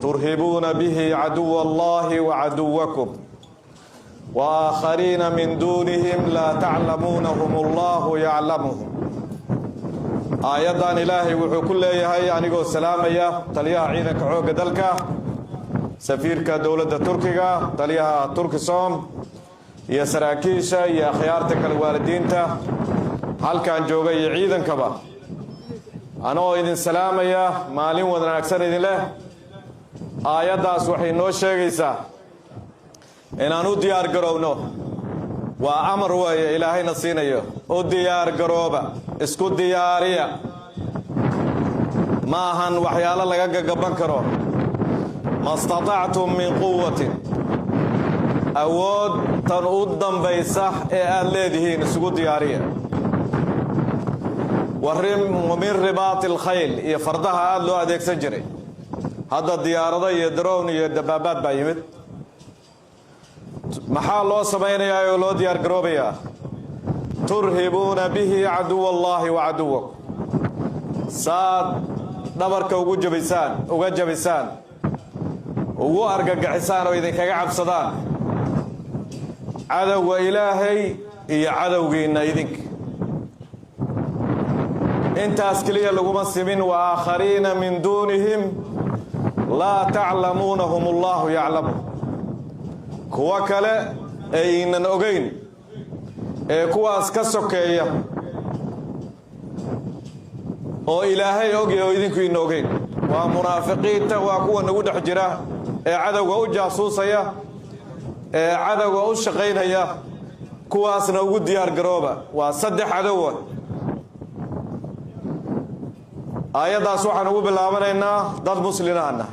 ترهبون به عدو الله وعدوكم وآخرين من دونهم لا تعلمونهم الله يعلمهم. آيادان إلهي وحكول ليهي أنيقو السلام يا تليها عينك عوق دلك سفيرك دولة تركيا تليها تركي صوم يا سراكيشة يا خيارتك الوالدين تا هل كان جوغي عيدا كبا أنا إذن سلام يا مالين ودن أكثر إذن له آياداس وحي نوشي غيسا إن أنو ديار قروبنو وأمر هو إلهي نصينا يو وديار قروبا اسكو ديارية ماهن وحيالا لغاقا قبنكرو ما استطعتم من قوة أود تنقضن بيصح الليدهين اسكو ديارية ومن رباط الخيل يفردها أدلو أديك سجري هذا الديار يدرون يدبابات بايمت maxaa loo sameeyaa oo loo diyaar garoobaya turhibuna bihi adu wallahi wa aduwakum saad dhabarka uga jabisaan ugu argagaxisaan oo idin kaga cabsadaan cadawga ilaahay iyo cadawgeena idinka intaas kaliya laguma simin wa aakhariina min duunihim la ta'lamunahum Allahu ya'lamu kuwa kale aynan ogeyn kuwaas ka sokeeya oo ilaahay ogay oo idinku in ogeyn waa munaafiqiinta waa kuwa nagu dhex jira cadawga u jaasuusaya cadawga u shaqeynaya kuwaasna ugu diyaar garooba waa saddex cadow aayadaas waxaan ugu bilaabanaynaa dad muslimiin ah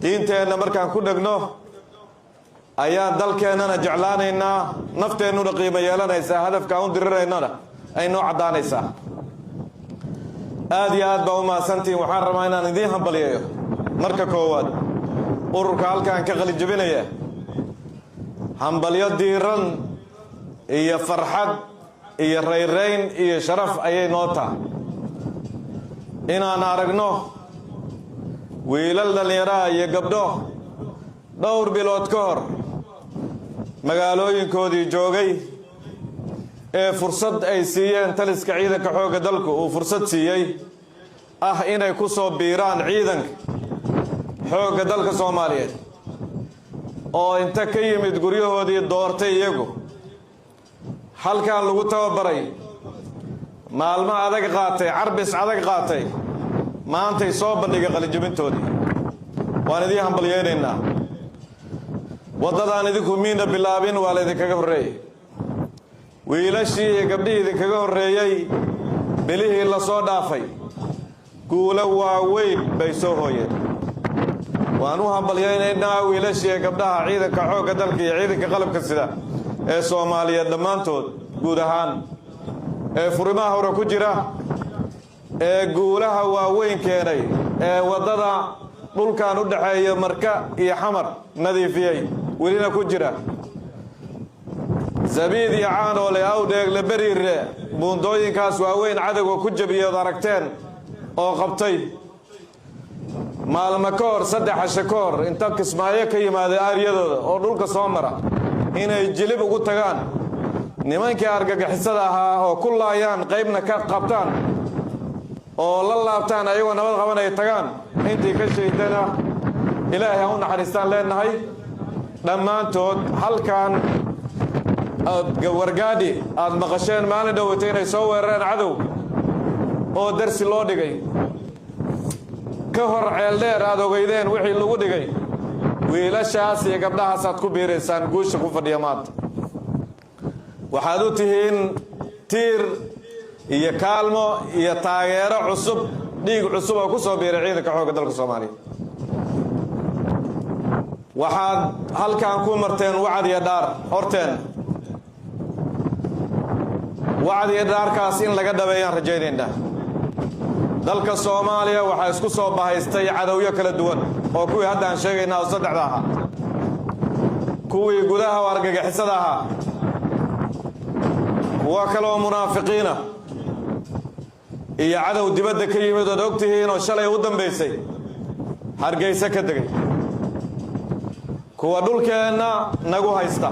diinteena markaan ku dhagno ayaa dalkeenana jeclaanaynaa nafteenuna qiimo yeelanaysaa hadafka aan diriraynana ay noo cadaanaysaa aad iyo aad baa u mahadsantiin waxaan rabaa inaan idiin hambaliyeeyo marka koowaad ururka halkaan ka qalin jabinaya hambalyo diiran iyo farxad iyo rayrayn iyo sharaf ayay noo tahay inaan aragno wiilal dhalinyaro iyo gabdho dhowr bilood ka hor magaalooyinkoodii joogay ee fursad ay siiyeen taliska ciidanka xoogga dalku uu fursad siiyay inay ku soo biiraan ciidanka xoogga dalka Soomaaliyeed oo inta ka yimid guryahoodii doortay iyagu halkaan lagu tababaray maalmo adag qaatay carbis adag qaatay maantay soo bandhigay qalinjabintoodii waan idin hambalyeeynaa wadadaan idinku miina bilaabin waa la idinkaga horeeyay wiilashii iyo gabdhihii idinkaga horeeyay bilihii la soo dhaafay guulo waaweyn bay soo hooyeen waan u hambalyeynaa wiilashii iyo gabdhaha ciidanka xoogga dalka iyo ciidanka qalabka sida ee Soomaaliyeed dhammaantood guud ahaan ee furimaha hore ku jira ee guulaha waaweyn keenay ee wadada dhulkaan u dhaxeeyo marka iyo xamar nadiifiyay ولينا كجرا زبيد يعان ولا أودق لبرير بوندوين كاس وين عدق وكجبي ضركتين أو قبطي مع المكور صدح الشكور انت كسمايا كي ما ذا أريد أو دولك صامرة هنا يجلب وقتان نمان كأرجع حسدها أو كل أيام قيمنا كقبطان أو الله بتاعنا أيوة نبض غمنا يتجان أنت كشيء إلهي هون حريستان لنا هاي dhammaantood halkaan wargaadhi aad maqasheen maalin dhowatay inay soo weerareen cadow oo darsi loo dhigay ka hor ceeldheer aad ogeydeen wixii lagu dhigay wiilashaas iyo gabdhahaas aad ku biiraysaan guusha ku fadhiya maanta waxaad u tihiin tiir iyo kaalmo iyo taageero cusub dhiig cusub oo ku soo biiray ciidanka xoogga dalka Soomaaliya waxaad halkaan ku marteen wacd iyo dhaar horteen wacd iyo dhaarkaas in laga dhabeeyaan rajaynaynaa dalka Soomaaliya waxa isku soo bahaystay cadawyo kala duwan oo kuwii hadda aan sheegaynaa oo saddexda ahaa kuwii gudaha wargagixisada ahaa kuwa kale oo munaafiqiina iyo cadow dibadda ka yimid oo ogtihiin oo shalay u dambeysay hargeysa ka degay kuwa dhulkeenna nagu haysta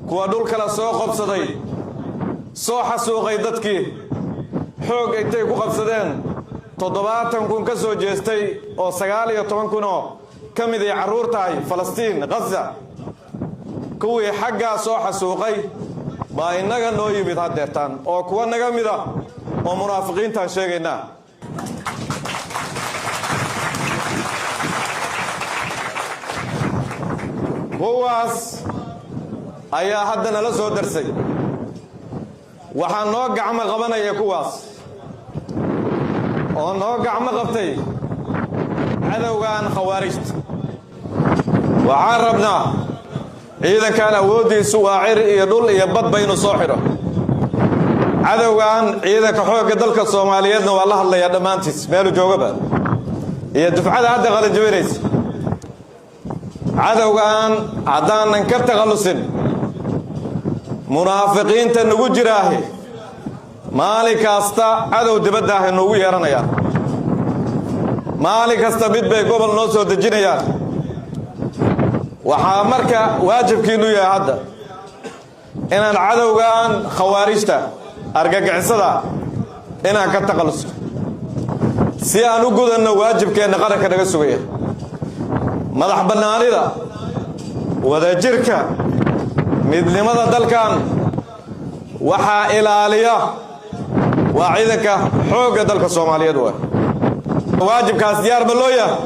kuwa dhul kala soo qabsaday soo xasuuqay dadkii xoog intay ku qabsadeen 70 kun ka soo jeestay oo 19 kun oo ka mid ah carruurtaay Falastiin Gaza kuwii xagga soo xasuuqay baa inaga noo yimid hadeertaan oo kuwa naga mid ah oo munaafiqiinta sheegayna kuwaas ayaa haddana la soo darsay waxaan noo gacmo qabanaya kuwaas oo noo gacmo qabtay cadowgan khawaarijta waxaan rabnaa ciidankan awoodiisu waa cir iyo dhul iyo bad baynu soo xidho cadowgan ciidanka xoogga dalka Soomaaliyeedna waa la hadlayaa dhammaantiis meel joogaba iyo dufcada hadda qalin jabinaysa cadowgan haddaanan ka takhalusin munaafiqiinta nagu jiraahe maalin kasta cadow dibadda ah noogu yeeranayaan maalin kasta mid bay gobol noo soo dejinayaan waxaa marka waajibkiinu yahay hadda inaan cadowgan khawaarijta argagixisada inaan ka takhaluso si aan u gudanno waajibkeenna qaranka naga sugaya madax bannaanida wadajirka midnimada dalkan waxaa ilaaliya waa ciidanka xoogga dalka Soomaaliyeed waajibkaas diyaar ma loo yahay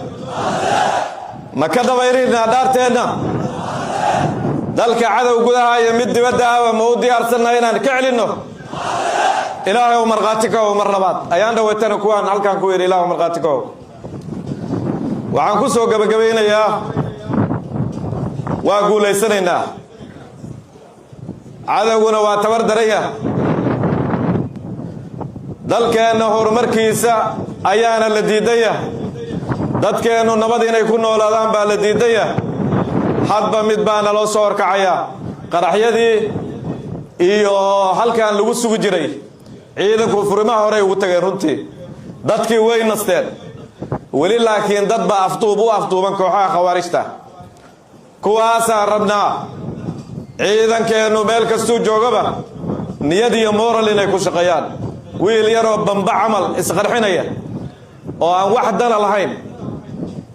ma ka dabayrina dhaarteena dalka cadow gudaha iyo mid dibadda ah ma u diyaarsanay inaan ka celino ilaahay u marqaati ka mar labaad ayaan dhawaytana kuwaan halkan ku yiri ilaahay u marqaati ka waxaan ku soo gabagabeynayaa waa guuleysanaynaa cadawguna waa tabar daraya dalkeena horumarkiisa ayaana la diidaya dadkeenu nabad inay ku noolaadaan baa la diidaya hadba mid baana loo soo horkacaya qaraxyadii iyo halkan lagu sugu jiray ciidanku furimaha hore ugu tageen runtii dadkii way nasteen weli laakiin dad ba afduuban kooxaha khawaarijta kuwaasaan rabnaa ciidankeenu meel kastuu joogaba niyad iyo moral inay ku shaqeeyaan wiil yaroo bamba camal isqarxinaya oo aan wax dana lahayn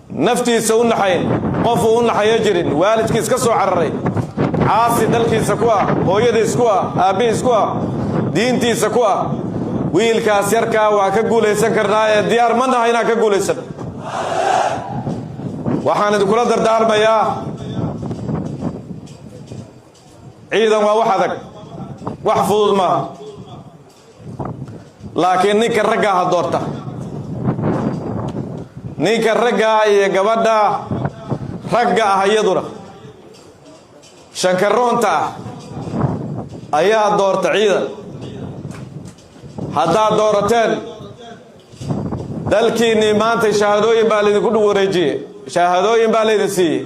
naftiisa u naxayn qof u naxaya jirin waalidkiis ka soo cararay caasi dalkiisa ku ah hooyadiis ku ah aabihiis ku ah diintiisa ku ah wiilkaas yarkaa waa ka guulaysan karnaa ee diyaar ma nahay inaan ka guulaysan waxaan idinkula dardaarmayaa ciidan waa wax adag wax fudud maaha laakiin ninka ragga ha doorta ninka ragga iyo gabadha ragga ah iyaduna shankaroonta ayaa doorta ciidan haddaad doorateen dalkiinnii maanta shahaadooyin baa laydinku wareejiyey shahaadooyin baa laydin siiyey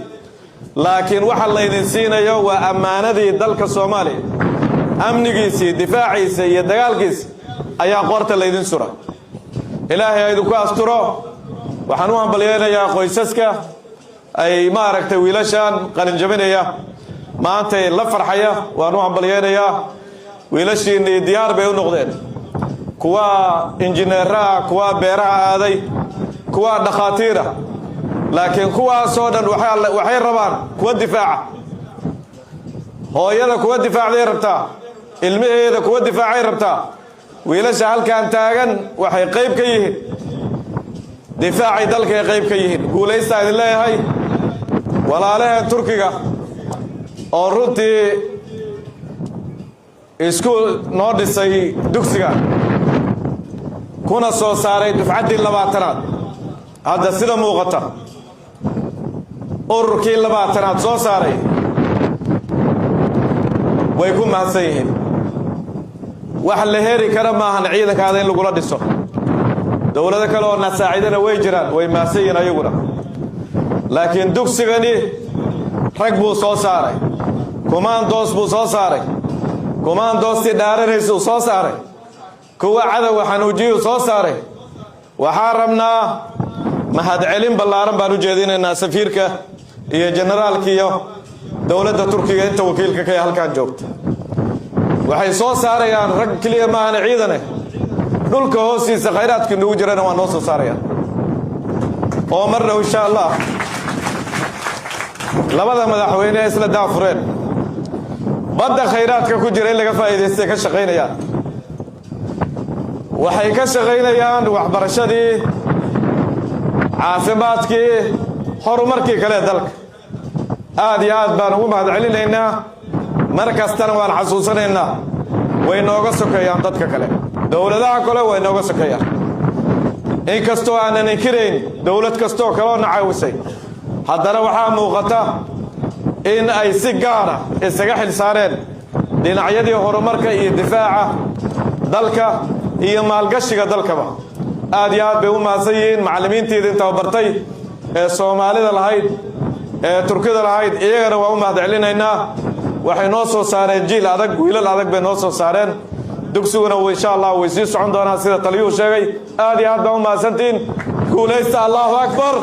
laakiin waxa laydin siinayo waa ammaanadii dalka Soomaaliya amnigiisii difaaciisa iyo dagaalkiisa ayaa qorta laydin sura ilaahay ay idinku asturo waxaan u hambalyeeynaya qoysaska ay maaragtay wiilashan qalin jabinaya maanta la farxaya waan u hambalyeeynaya wiilashiinii diyaar bay u noqdeen kuwa injineeraha kuwa beeraha aaday kuwa dhaqaatiira laakiin kuwaasoo dhan waxay rabaan kuwa difaaca hooyada kuwa difaacday rabtaa ilmaheeda kuwa difaacay rabtaa wiilasha halkan taagan waxay qayb ka yihiin difaacay dalka qayb ka yihiin guulaysta idin leeyahay walaalaha Turkiga oo runtii isku noo dhisay dugsiga kuna soo saaray dufcadii 20aad hadda sida muuqata ururkii 20aad soo saaray way ku mahadsan yihiin wax la heri kara maahan ciidankaada in lagu la dhiso dawladda kale oo nasaacidana way jiraan way mahadsan yihiin ayaguna laakiin dugsigani rag buu soo saaray commandos buu soo saaray commandosti dhaaranaysu soo saaray kuwa cadawga xanuujiyu soo saaray waxaa rabnaa mahadcelin ballaaran baan u jeedinaynaa safiirka iyo generaalka iyo dowladda Turkiga inta wakiilka ka halkaan joogta waxay soo saarayaan rag kaliya ma aan ciidane dhulka hoostiisa khayraadka nagu jirana waa noo soo saarayaan oo marna insha Allah labada madaxweyne isla daafureen badda khayraadka ku jira in laga faa'iideystay ka shaqeynayaan waxay ka shaqeynayaan waxbarashadii caafimaadkii horumarkii kale dalka aad iyo aad baan ugu mahadcelinaynaa mar kastana waan xasuusanaynaa way nooga sokeeyaan dadka kale dowladaha kale way nooga sokeeyaan in kastoo aanan inkirayn dowlad kastoo kale oo nacaawisay haddana waxaa muuqata in ay si gaara isaga xil saareen dhinacyadii horumarka iyo difaaca dalka iyo maalgashiga dalkaba aad iyo aad bay u mahadsan yihiin macallimiintiida inta bartay ee Soomaalida lahayd ee Turkida lahayd iyagana waa u mahadcelinaynaa waxay noo soo saareen jiil adag wiilal adag bay noo soo saareen dugsiguna insha Allah way sii socon doonaan sida taliyuhu sheegay aad iyo aad baa u mahadsantiin guulaysta Allahu akbar